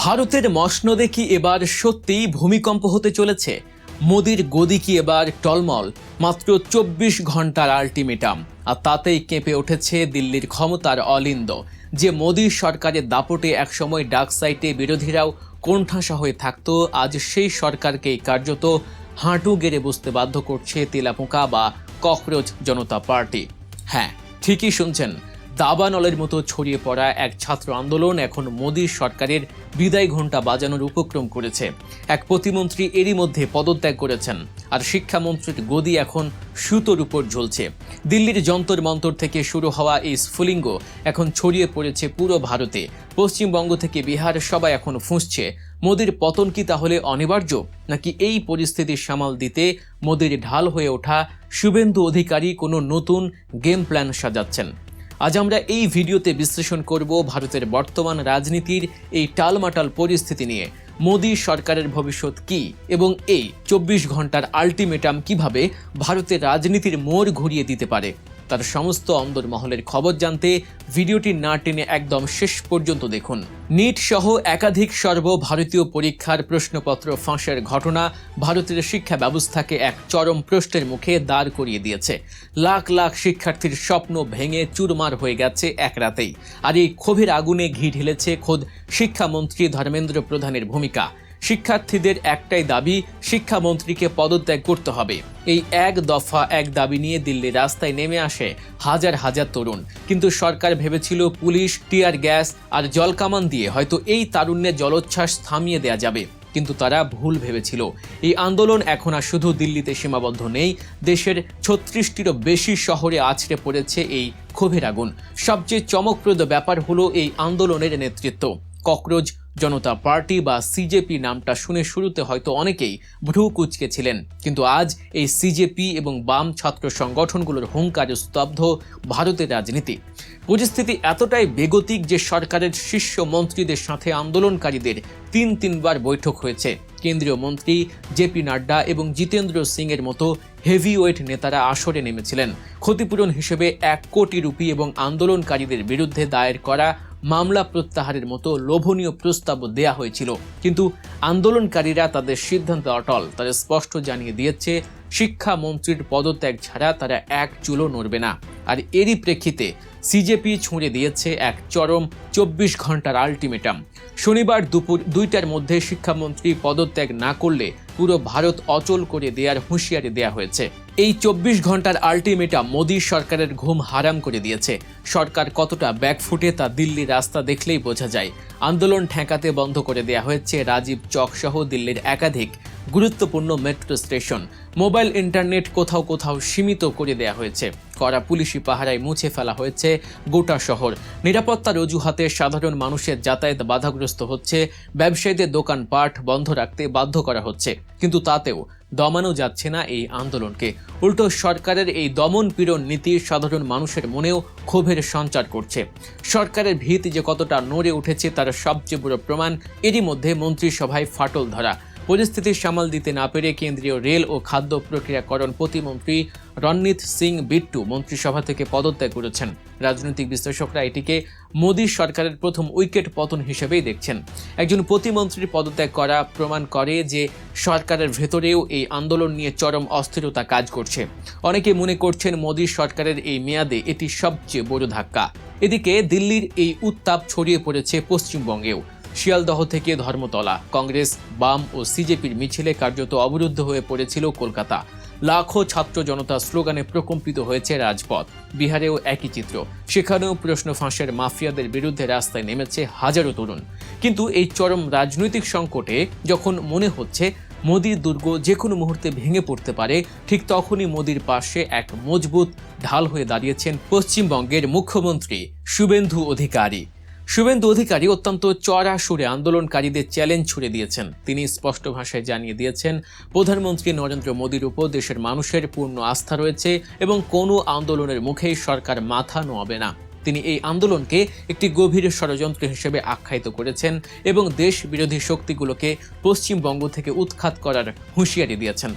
ভারতের মসনদে কি এবার সত্যিই ভূমিকম্প হতে চলেছে? মোদির গদি কি এবার টলমল? মাত্র ২৪ ঘন্টার আল্টিমেটাম, আর তাতেই কেঁপে উঠেছে দিল্লির ক্ষমতার অলিন্দ। যে মোদির সরকারের দাপটে একসময় ডার্ক সাইটে বিরোধীরাও কোণঠাসা হয়ে থাকতো, আজ সেই সরকারকেই কার্যত হাঁটু গেড়ে বসতে বাধ্য করছে তেলাপোকা বা ককরোচ জনতা পার্টি। হ্যাঁ, ঠিকই শুনছেন, দাবানলের মতো ছড়িয়ে পড়া এক ছাত্র আন্দোলন এখন মোদির সরকারের বিদায় ঘণ্টা বাজানোর উপক্রম করেছে। এক প্রতিমন্ত্রী এরই মধ্যে পদত্যাগ করেছেন, আর শিক্ষামন্ত্রীর গদি এখন সুতোর উপর ঝুলছে। দিল্লির যন্তর মন্তর থেকে শুরু হওয়া এই স্ফুলিঙ্গ এখন ছড়িয়ে পড়েছে পুরো ভারতে। পশ্চিমবঙ্গ থেকে বিহার সবাই এখন ফুঁসছে, মোদির পতন কি তাহলে অনিবার্য, নাকি এই পরিস্থিতি সামাল দিতে মোদির ঢাল হয়ে ওঠা শুভেন্দু অধিকারী কোনো নতুন গেম প্ল্যান সাজাচ্ছেন? আজ আমরা এই ভিডিওতে বিশ্লেষণ করব ভারতের বর্তমান রাজনীতির এই টালমাটাল পরিস্থিতি নিয়ে। মোদি সরকারের ভবিষ্যৎ কি, এবং এই ২৪ ঘন্টার আল্টিমেটাম কিভাবে ভারতের রাজনীতির মোড় ঘুরিয়ে দিতে পারে, তার সমস্ত অন্দরমহলের খবর জানতে ভিডিওটি না টেনে একদম শেষ পর্যন্ত দেখুন। নিট সহ একাধিক সর্বভারতীয় পরীক্ষার প্রশ্নপত্র ফাঁসের ঘটনা ভারতের শিক্ষা ব্যবস্থাকে এক চরম প্রশ্নের মুখে দাঁড় করিয়ে দিয়েছে। লাখ লাখ শিক্ষার্থীর স্বপ্ন ভেঙে চুরমার হয়ে গেছে এক রাতেই। আর এই ক্ষোভের আগুনে ঘি ঢেলেছে খোদ শিক্ষামন্ত্রী ধর্মেন্দ্র প্রধানের ভূমিকা। শিক্ষার্থীদের একটাই দাবি, শিক্ষামন্ত্রীকে পদত্যাগ করতে হবে। এই এক দফা এক দাবি নিয়ে দিল্লির রাস্তায় নেমে আসে হাজার হাজার তরুণ। কিন্তু সরকার ভেবেছিল পুলিশ, টিয়ার গ্যাস আর জলকামান দিয়ে হয়তো এই তারুণ্যের জলোচ্ছ্বাস থামিয়ে দেয়া যাবে, কিন্তু তারা ভুল ভেবেছিল। এই আন্দোলন এখন আর শুধু দিল্লিতে সীমাবদ্ধ নেই, দেশের ৩৬টিরও বেশি শহরে আছড়ে পড়েছে এই ক্ষোভের আগুন। সবচেয়ে চমকপ্রদ ব্যাপার হলো এই আন্দোলনের নেতৃত্ব। ককরোচ জনতা পার্টি বা সিজেপি নামটা শুনে শুরুতে হয়তো অনেকেই ভ্রু কুঁচকেছিলেন, কিন্তু আজ এই সিজেপি এবং বাম ছাত্র সংগঠনগুলোর হুঙ্কারে স্তব্ধ ভারতের রাজনীতি। পরিস্থিতি এতটাই বেগতিক যে সরকারের শীর্ষ মন্ত্রীদের সাথে আন্দোলনকারীদের তিনবার বৈঠক হয়েছে। কেন্দ্রীয় মন্ত্রী জেপি নাড্ডা এবং জিতেন্দ্র সিং এর মতো হেভিওয়েট নেতারা আসরে নেমেছিলেন। ক্ষতিপূরণ হিসেবে ১ কোটি রুপি এবং আন্দোলনকারীদের বিরুদ্ধে দায়ের করা মামলা প্রত্যাহারের মতো লোভনীয় প্রস্তাবও দেয়া হয়েছিল। কিন্তু আন্দোলনকারীরা তাদের সিদ্ধান্তে অটল। তারা স্পষ্ট জানিয়ে দিয়েছে, শিক্ষামন্ত্রীর পদত্যাগ ছাড়া তারা এক চুলও নড়বে না। আর এরই প্রেক্ষিতে সিজেপি ছুঁড়ে দিয়েছে এক চরম ২৪ ঘন্টার আল্টিমেটাম। শনিবার দুপুর ২টার মধ্যে শিক্ষামন্ত্রী পদত্যাগ না করলে পুরো ভারত অচল করে দেওয়ার হুঁশিয়ারি দেয়া হয়েছে। এই ২৪ ঘন্টার আল্টিমেটাম মোদী সরকারের ঘুম হারাম করে দিয়েছে। সরকার কতটা ব্যাকফুটে তা দিল্লির রাস্তা দেখলেই বোঝা যায়। আন্দোলন ঠেকাতে বন্ধ করে দেয়া হয়েছে রাজীব চক সহ দিল্লির একাধিক গুরুত্বপূর্ণ মেট্রো স্টেশন। মোবাইল ইন্টারনেট কোথাও কোথাও সীমিত করে দেয়া হয়েছে। কড়া পুলিশি পাহারায় মুছে ফেলা হয়েছে গোটা শহর। নিরাপত্তার অজুহাতে সাধারণ মানুষের যাতায়াত বাধাগ্রস্ত হচ্ছে, ব্যবসায়ীদের দোকানপাট বন্ধ রাখতে বাধ্য করা হচ্ছে। কিন্তু তাতেও দমানো যাচ্ছে না এই আন্দোলনকে। উল্টো সরকারের এই দমন পীড়ন নীতি সাধারণ মানুষের মনেও ক্ষোভের সঞ্চার করছে। সরকারের ভিত যে কতটা নড়ে উঠেছে তার সবচেয়ে বড় প্রমাণ এরই মধ্যে মন্ত্রিসভায় ফাটল ধরা। পরিস্থিতি সামাল দিতে না পেরে কেন্দ্রীয় রেল ও খাদ্য প্রক্রিয়াকরণ প্রতিমন্ত্রী রণনীত সিং বিট্টু মন্ত্রিসভা থেকে পদত্যাগ করেছেন। রাজনৈতিক বিশ্লেষকরা এটিকে মোদী সরকারের প্রথম উইকেট পতন হিসেবেই দেখছেন। একজন প্রতিমন্ত্রীর পদত্যাগ করা প্রমাণ করে যে সরকারের ভেতরেও এই আন্দোলন নিয়ে চরম অস্থিরতা কাজ করছে। অনেকে মনে করছেন মোদী সরকারের এই মেয়াদে এটি সবচেয়ে বড় ধাক্কা। এদিকে দিল্লির এই উত্তাপ ছড়িয়ে পড়েছে পশ্চিমবঙ্গেও। শিয়ালদহ থেকে ধর্মতলা, কংগ্রেস, বাম ও সিজেপির মিছিলে কার্যত অবরুদ্ধ হয়ে পড়েছিল কলকাতা। লাখো ছাত্র জনতা স্লোগানে প্রকম্পিত হয়েছে রাজপথ। বিহারেও একই চিত্র, সেখানেও প্রশ্ন ফাঁসের মাফিয়াদের বিরুদ্ধে রাস্তায় নেমেছে হাজারো তরুণ। কিন্তু এই চরম রাজনৈতিক সংকটে যখন মনে হচ্ছে মোদির দুর্গ যে কোনো মুহূর্তে ভেঙে পড়তে পারে, ঠিক তখনই মোদির পাশে এক মজবুত ঢাল হয়ে দাঁড়িয়েছেন পশ্চিমবঙ্গের মুখ্যমন্ত্রী শুভেন্দু অধিকারী। শুভেন্দু অধিকারী অত্যন্ত চড়া সুরে আন্দোলনকারীদের চ্যালেঞ্জ ছুড়ে দিয়েছেন। তিনি স্পষ্ট ভাষায় জানিয়ে দিয়েছেন, প্রধানমন্ত্রী নরেন্দ্র মোদির উপর দেশের মানুষের পূর্ণ আস্থা রয়েছে এবং কোনো আন্দোলনের মুখেই সরকার মাথা নোয়াবে না। তিনি এই আন্দোলনকে একটি গভীর ষড়যন্ত্র হিসেবে আখ্যায়িত করেছেন এবং দেশ বিরোধী শক্তিগুলোকে পশ্চিমবঙ্গ থেকে উৎখাত করার হুঁশিয়ারি দিয়েছেন।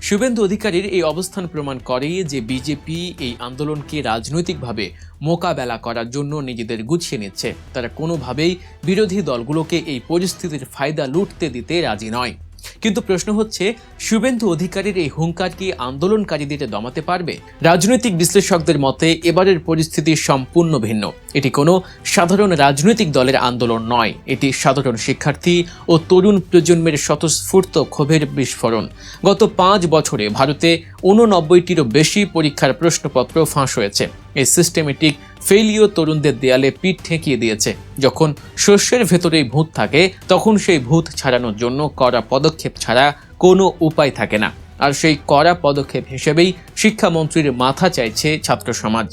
শুভেন্দু অধিকারীর এই অবস্থান প্রমাণ করে যে বিজেপি এই আন্দোলনকে রাজনৈতিকভাবে মোকাবেলা করার জন্য নিজেদের গুছিয়ে নিচ্ছে। তারা কোনোভাবেই বিরোধী দলগুলোকে এই পরিস্থিতির ফায়দা লুটতে দিতে রাজি নয়। কিন্তু প্রশ্ন হচ্ছে, শুভেন্দু অধিকারীর এই হুঙ্কার কি আন্দোলনকারীদের দমাতে পারবে? রাজনৈতিক বিশ্লেষকদের মতে এবারের পরিস্থিতি সম্পূর্ণ ভিন্ন। এটি কোনো সাধারণ রাজনৈতিক দলের আন্দোলন নয়, এটি সাধারণ শিক্ষার্থী ও তরুণ প্রজন্মের স্বতঃস্ফূর্ত ক্ষোভের বিস্ফোরণ। গত 5 বছরে ভারতে 89টিরও বেশি পরীক্ষার প্রশ্নপত্র ফাঁস হয়েছে। এই সিস্টেমেটিক ফেলিও তরুণদের দেয়ালে পিঠ ঠেকিয়ে দিয়েছে। যখন শস্যের ভেতরেই ভূত থাকে, তখন সেই ভূত ছাড়ানোর জন্য কড়া পদক্ষেপ ছাড়া কোনো উপায় থাকে না। আর সেই কড়া পদক্ষেপ হিসেবেই শিক্ষামন্ত্রীর মাথা চাইছে ছাত্র সমাজ।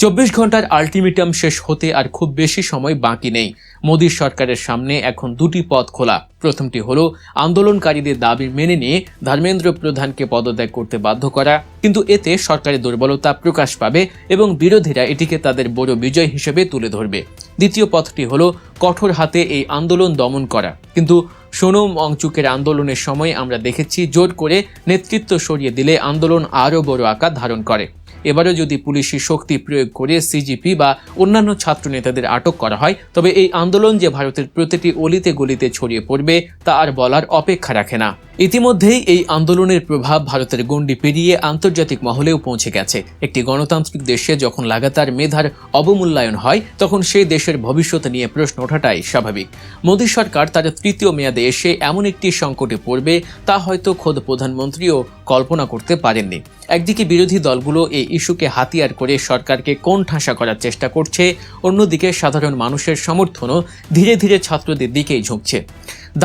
24 ঘন্টার আলটিমেটাম শেষ হতে আর খুব বেশি সময় বাকি নেই। মোদী সরকারের সামনে এখন 2টি পথ খোলা। প্রথমটি হলো আন্দোলনকারীদের দাবি মেনে নিয়ে ধর্মেন্দ্র প্রধানকে পদত্যাগ করতে বাধ্য করা, কিন্তু এতে সরকারের দুর্বলতা প্রকাশ পাবে এবং বিরোধীরা এটিকে তাদের বড় বিজয় হিসেবে তুলে ধরবে। দ্বিতীয় পথটি হলো কঠোর হাতে এই আন্দোলন দমন করা। কিন্তু সোনম ওয়াংচুকের আন্দোলনের সময় আমরা দেখেছি, জোর করে নেতৃত্ব সরিয়ে দিলে আন্দোলন আরও বড় আকার ধারণ করে। এবারও যদি পুলিশি শক্তি প্রয়োগ করে সিজিপি বা অন্যান্য ছাত্র নেতাদের আটক করা হয়, তবে এই আন্দোলন যে ভারতের প্রতিটি অলিতে গলিতে ছড়িয়ে পড়বে তা আর বলার অপেক্ষা রাখে না। ইতিমধ্যেই এই আন্দোলনের প্রভাব ভারতের গণ্ডি পেরিয়ে আন্তর্জাতিক মহলেও পৌঁছে গেছে। একটি গণতান্ত্রিক দেশে যখন লাগাতার মেধার অবমূল্যায়ন হয়, তখন সেই দেশের ভবিষ্যৎ নিয়ে প্রশ্ন ওঠাটাই স্বাভাবিক। মোদী সরকার তার 3য় মেয়াদে এসে এমন একটি সংকটে পড়বে তা হয়তো খোদ প্রধানমন্ত্রীও কল্পনা করতে পারেননি। একদিকে বিরোধী দলগুলো এই ইস্যুকে হাতিয়ার করে সরকারকে কোণঠাসা করার চেষ্টা করছে, অন্যদিকে সাধারণ মানুষের সমর্থনও ধীরে ধীরে ছাত্রদের দিকেই ঝুঁকছে।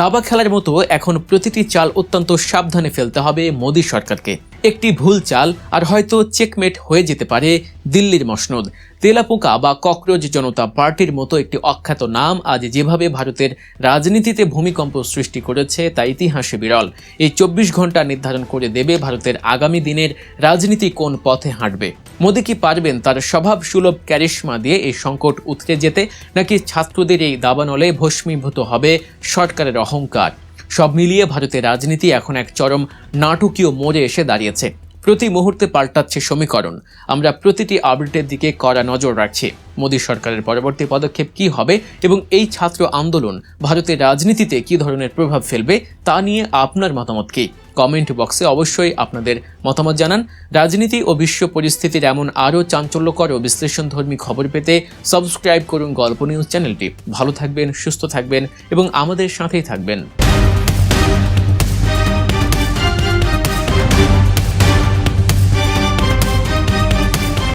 দাবা খেলার মতো এখন প্রতিটি চাল অত্যন্ত সাবধানে ফেলতে হবে মোদী সরকারকে। একটি ভুল চাল আর হয়তো চেকমেট হয়ে যেতে পারে দিল্লির মসনদ। তেলাপোকা বা ককরোচ জনতা পার্টির মতো একটি অখ্যাত নাম আজ যেভাবে ভারতের রাজনীতিতে ভূমিকম্প সৃষ্টি করেছে তা ইতিহাসে বিরল। এই 24 ঘন্টা নির্ধারণ করে দেবে ভারতের আগামী দিনের রাজনীতি কোন পথে হাঁটবে। মোদী কি পারবেন তার স্বভাবসুলভ ক্যারিশমা দিয়ে এই সংকট উতরে যেতে, নাকি ছাত্রদের এই দাবানলে ভস্মীভূত হবে সরকারের অহংকার? সব মিলিয়ে ভারতের রাজনীতি এখন এক চরম নাটকীয় মোড়ে এসে দাঁড়িয়েছে। প্রতি মুহূর্তে পাল্টাচ্ছে সমীকরণ। আমরা প্রতিটি আপডেটের দিকে কড়া নজর রাখছি। মোদী সরকারের পরবর্তী পদক্ষেপ কি হবে এবং এই ছাত্র আন্দোলন ভারতের রাজনীতিতে কি ধরনের প্রভাব ফেলবে তা নিয়ে আপনার মতামত কি? কমেন্ট বক্সে অবশ্যই আপনাদের মতামত জানান। রাজনীতি ও বিশ্ব পরিস্থিতির এমন আরও চাঞ্চল্যকর ও বিশ্লেষণধর্মী খবর পেতে সাবস্ক্রাইব করুন গল্প নিউজ চ্যানেলটি। ভালো থাকবেন, সুস্থ থাকবেন এবং আমাদের সাথেই থাকবেন।